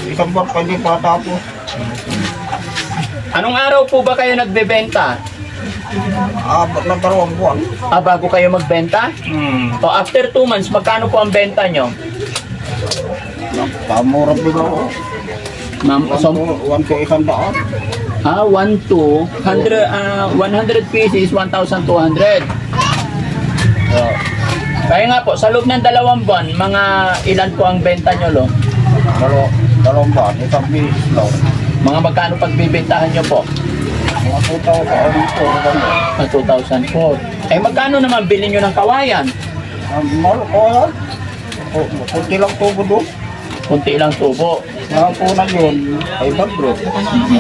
Isang buwan pa hindi pa tapos. Anong araw po ba kayo nagbebenta? Abot ng 2 buwan. Bago kayo magbenta? O after 2 months, magkano po ang benta nyo? Kamura bigla. Ma'am, so, 1 to 100. 1 to 100 pieces, 1,200. Kaya nga po, sa loob ng 2 buwan, mga ilan po ang benta nyo, lo? 2 buwan, isang piso lang. Mga magkano pagbibentahan nyo po? Mga 2,004. Magkano naman bilhin nyo ng kawayan? Mahal ko yan. Kunti lang tubo doon. Kunti lang tubo. Nakapunan yun, 500.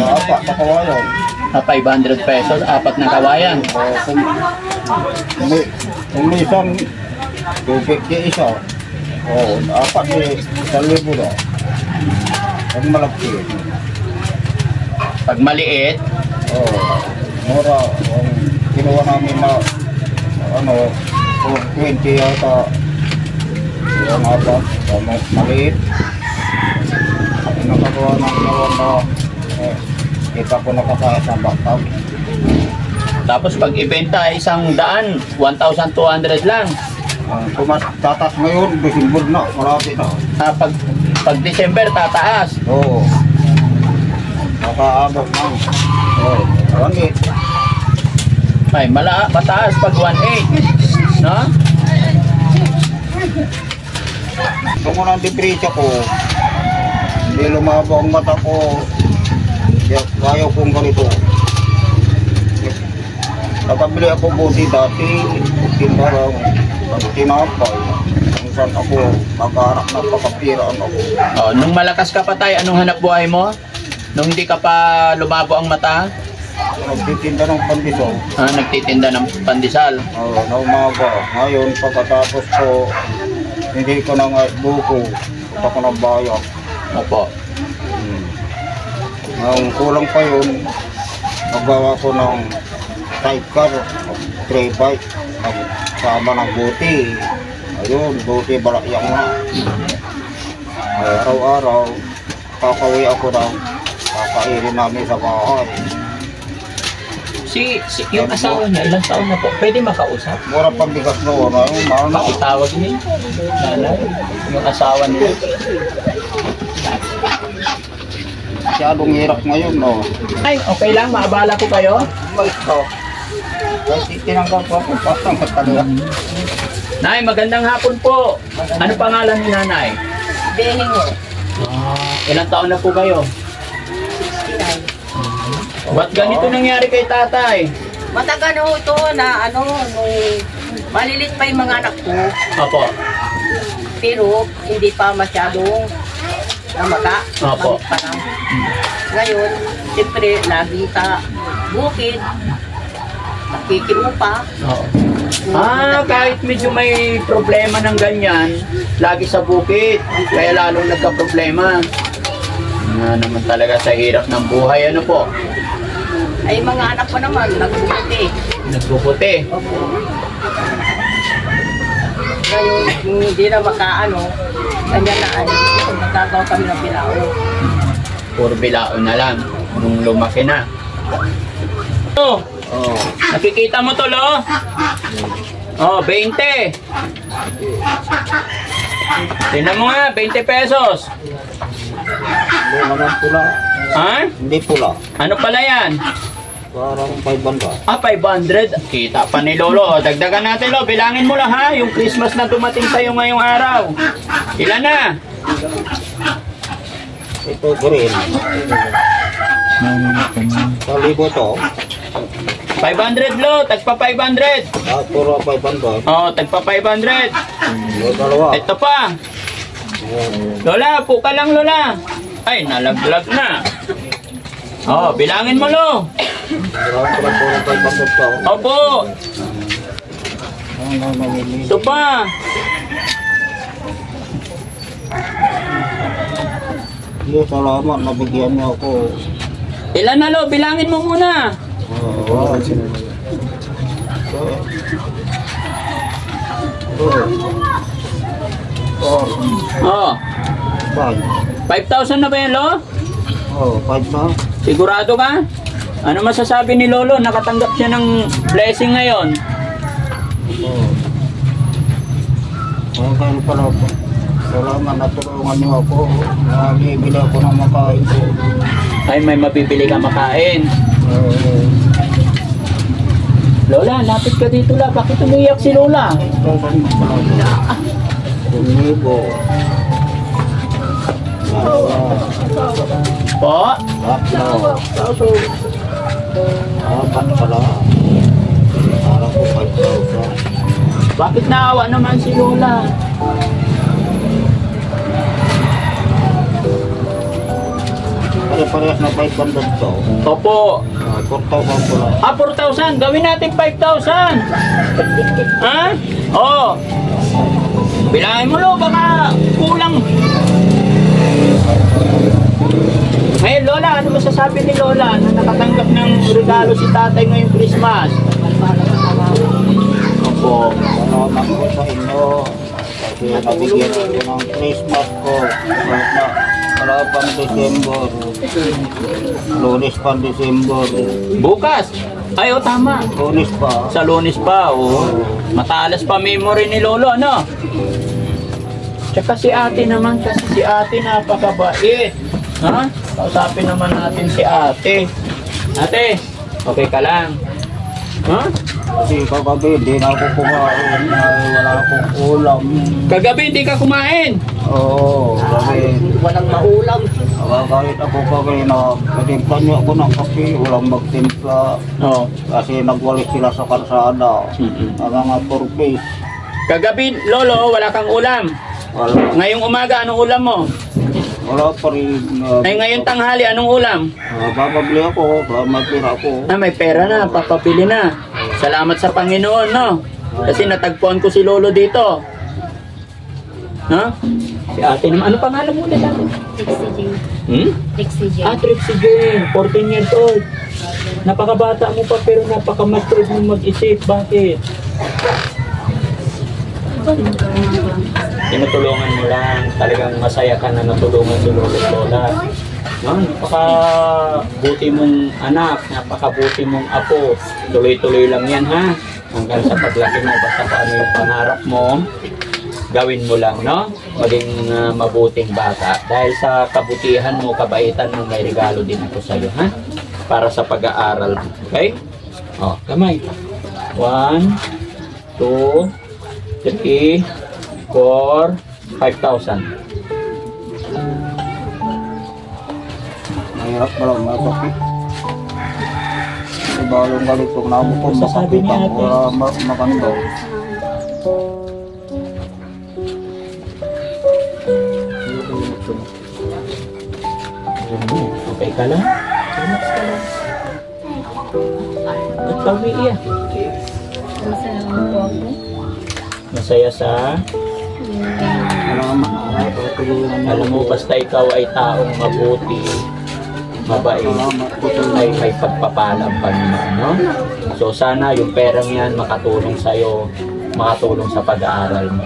Apat na kawayan. 500 pesos, 4 na kawayan. Kung may isang 250 isa, 4 di 1,000 na. Pag malaki. Pag maliit, mura. Kinuha namin na 20 yata. Yan apat. Maliit. Nakagawa ng nawan na kita ko nakasaya sa bakag. tapos pag ibenta ay 100, 1,200 lang. Kung mas tatas ngayon, December na, marami na. Pag December tataas. Oo. Nakaabot na. 1,800. Ay, mataas pag 1,800. No? Kung unang depresya ko, hindi lumabo ang mata ko. Ayaw kong ganito. Nakabili ako buti dati, tindarang tinapay. Kung saan ako makaharap na pakapiraan ako. Nung malakas ka pa tayo, anong hanap buhay mo? Nung hindi ka pa lumabo ang mata? Nagtitinda ng pandesal. Nagtitinda ng pandesal. Na umaga. Ngayon, pagkatapos ko, hindi ko na buko. Punta ko ng bayan. Opo. Ang kulang pa yun, nagawa ko ng sidecar, tray bike, nagsama ng buti. Ayun, buti balakyang na. Araw-araw, kakauwi ako ng kakainin namin sa bahay. Yung asawa niya, ilang taon na po? Pwede makausap? Mura pang bigas na wala. Pakitawag niya. Nanay, yung asawa niya. Masyadong hirap ngayon, no? Ay, okay lang, maabala ko kayo. Kasi tinanggal ko ako, patang matanda. Nay, magandang hapon po. Ano pangalan ni nanay? Belingo. Ilang taon na po kayo? 69. Ba't ganito nangyari kay tatay? Matagal na ito na nung malilit pa yung mga anak ko. Opo. Pero hindi pa masyadong namata. Opo. Ngayon, siyempre, lagi sa bukid. Nakikiupa. Oo. Kahit medyo may problema ng ganyan, lagi sa bukid, kaya lalong nagka-problema. Naman talaga sa hirap ng buhay, ano po? Ay, mga anak ko naman, nagbubuti. Nagbubuti. Opo. Ngayon, hindi na ganyan na magkagawa kami ng bilao. Puro bilao na lang, nung lumaki na. Nakikita mo to, lo? 20. Tingnan mo nga, 20 pesos. Hindi naman pula. Hindi pula. Ano pala yan? Parang 500. 500. Kita pa ni Lolo. Dagdagan natin, lo. Bilangin mo lang, ha? Yung Christmas na dumating sa'yo ngayong araw. Ilan na? Ito green. Kalibo to. 500, lo. Tagpa 500. Puro 500. Tagpa 500. Dalawa. Ito pa. Lola, po ka lang, Lola. Ay, nalaglag na. Bilangin mo, lo. Opo. Ito pa. Salamat, nabigyan niyo ako. Ilan na, lo? Bilangin mo muna. 5. 5,000 na ba yan, Lo? Oh, 5 na. Sigurado ka? Ano masasabi ni Lolo? Nakatanggap siya ng blessing ngayon. Oh. Kaya pala po. Salamat, natulungan niyo ako. Nabibili ako ng makain ko. Ay, may mabibili ka makain. Lola, lapit ka dito la. Bakit umiyak si Lola? Lumibo. Po? Tatlo. Apat pala. Parang ko 5,000. Bakit naawa naman si Lola? Pare-parehas na 500 to. Opo. 4,000 pala. 4,000. Gawin natin 5,000. Ha? Oo. Bilangin mo, Lo. Baka kulang. Ngayon, Lola, ano masasabi ni Lola na nakatanggap ng regalo si tatay ngayong Christmas? Opo. Salamat po sa inyo. Kasi nabigyan ako ng Christmas ko. Wala pang December. Lunes pang December. Bukas. Ay, oh, tama. Lunes pa. Sa Lunes pa, oh. Matalas pa memory ni Lolo, no? Tsaka si ate naman, kasi si ate napakabait. Ha? Kausapin naman natin si ate. Ate, okay ka lang? Ha? Kasi kagabi, hindi na ako kumain. Wala akong ulam. Kagabi, hindi ka kumain. Oo, kasi Walang maulam. kahit ako kagabi na patimpla niyo ako ng kape, walang magtimpla. Oo. Kasi nagwalis sila sa kalsada. Ang mga turpis. Kagabi, Lolo, wala kang ulam. Wala, Ngayong umaga, anong ulam mo? wala pa rin. Ay, ngayong tanghali, anong ulam? Bababli ako, may pira ako. Ah, may pera na, papabili na. Salamat sa Panginoon, no? Kasi natagpuan ko si Lolo dito. Ha? Si ate naman. Ano pangalan mo ulit, ate? Trixie Jane. Hmm? Trixie Jane. Ah, Trixie Jane, 14 years old. Napakabata mo pa pero napaka-mature mo mag-isip. Bakit? Tinutulungan mo lang. Talagang masaya ka na natulungan si Lolo at Lola. No? Napakabuti mong anak, napakabuti mong apo. Tuloy-tuloy lang yan, ha? Hanggang sa paglaki mo, basta kung ano yung pangarap mo, gawin mo lang, no? Maging mabuting bata. Dahil sa kabutihan mo, kabaitan mo, may regalo din ako sa'yo, ha? Para sa pag-aaral mo, okay? O, kamay. 1, 2, 3, 4, 5,000. Mahirap mo lang, masakit. Ibalong galitong namo ko, Sasabi ni ate. makando. Okay ka lang? Relax ka lang. Ba't ka umiiyak? Masaya naman po ako. Masaya sa... Alam mo, basta ikaw ay taong mabuti, mabait, ay may pagpapala ang Panginoon, no? So sana yung perang yan makatulong sa'yo, makatulong sa pag-aaral mo,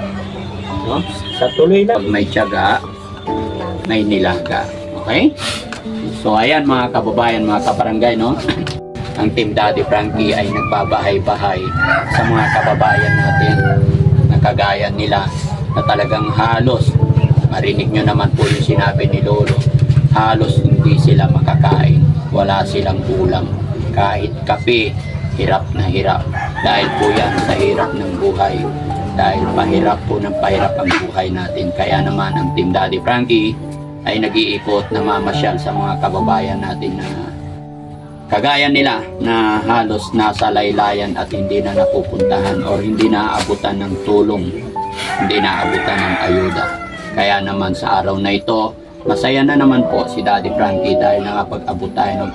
no? Sa tuloy lang. May tiyaga, may nilaga, okay? So ayan mga kababayan, mga kabarangay, no? Ang Team Daddy Frankie ay nagbabahay-bahay sa mga kababayan natin na kagaya nila na talagang halos, marinig nyo naman po yung sinabi ni Lolo, halos hindi sila makakain, wala silang ulam, kahit kape, hirap na hirap. Dahil po yan sa hirap ng buhay, dahil pahirap po ng pahirap ang buhay natin. Kaya naman ang Team Daddy Frankie ay nag-iikot na mamasyal sa mga kababayan natin na kagaya nila na halos nasa laylayan at hindi na napupuntahan o hindi naaabutan ng tulong, hindi naaabutan ng ayuda. Kaya naman sa araw na ito, masaya na naman po si Daddy Frankie dahil nakapag-abot tayo ng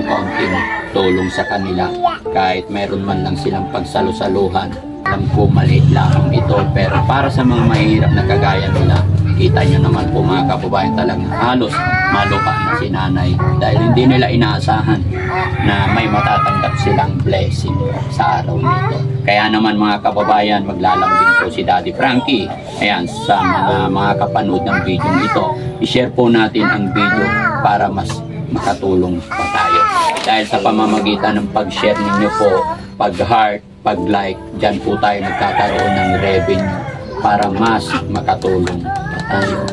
kaunting tulong sa kanila. Kahit meron man lang silang pagsalusaluhan, alam ko maliit lamang ito, pero para sa mga mahirap na kagaya nila, Kita nyo naman po mga kababayan, talagang halos maluka na si nanay dahil hindi nila inaasahan na may matatanggap silang blessing sa araw nito. Kaya naman mga kababayan, maglalambing po si Daddy Frankie. Ayan, sa mga kapanood ng video ito, i-share po natin ang video para mas makatulong pa tayo. Dahil sa pamamagitan ng pag-share ninyo po, pag-heart, pag-like, dyan po tayo nagkakaroon ng revenue para mas makatulong pa tayo.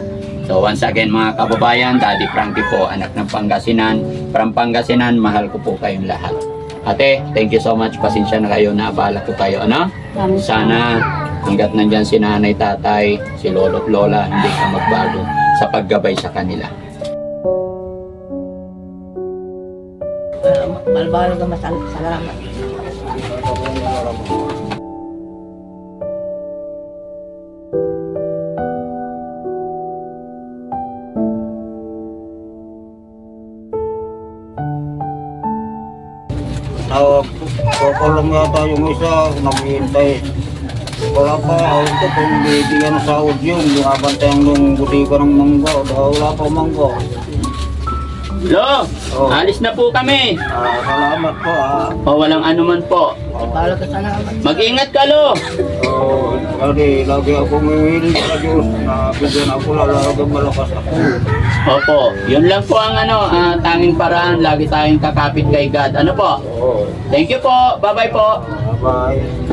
So once again mga kababayan, Daddy Frankie po, anak ng Pangasinan. From Pangasinan, mahal ko po kayong lahat. Ate, thank you so much. Pasensya na kayo, naabala ko kayo. Ano? Sana hanggat nandyan si nanay, tatay, si lolo at lola, hindi ka magbago sa paggabay sa kanila. Balbalo ka salamat. Kukulong yata yung isa, naghihintay. Wala pa, ito kung bibigyan ng sahod yun, binabantayan ng butika ng mangga, wala pa mangga. Lo, alis na po kami. Salamat po O walang anuman po. Balbalo ka salamat. Mag-ingat ka, Lo. Lagi ako ngayon sa Diyos na bigyan ako lalagang malakas ako. Opo, yun lang po ang tanging paraan. Lagi tayong kakapit kay God. Ano po? Thank you po. Bye-bye po. Bye.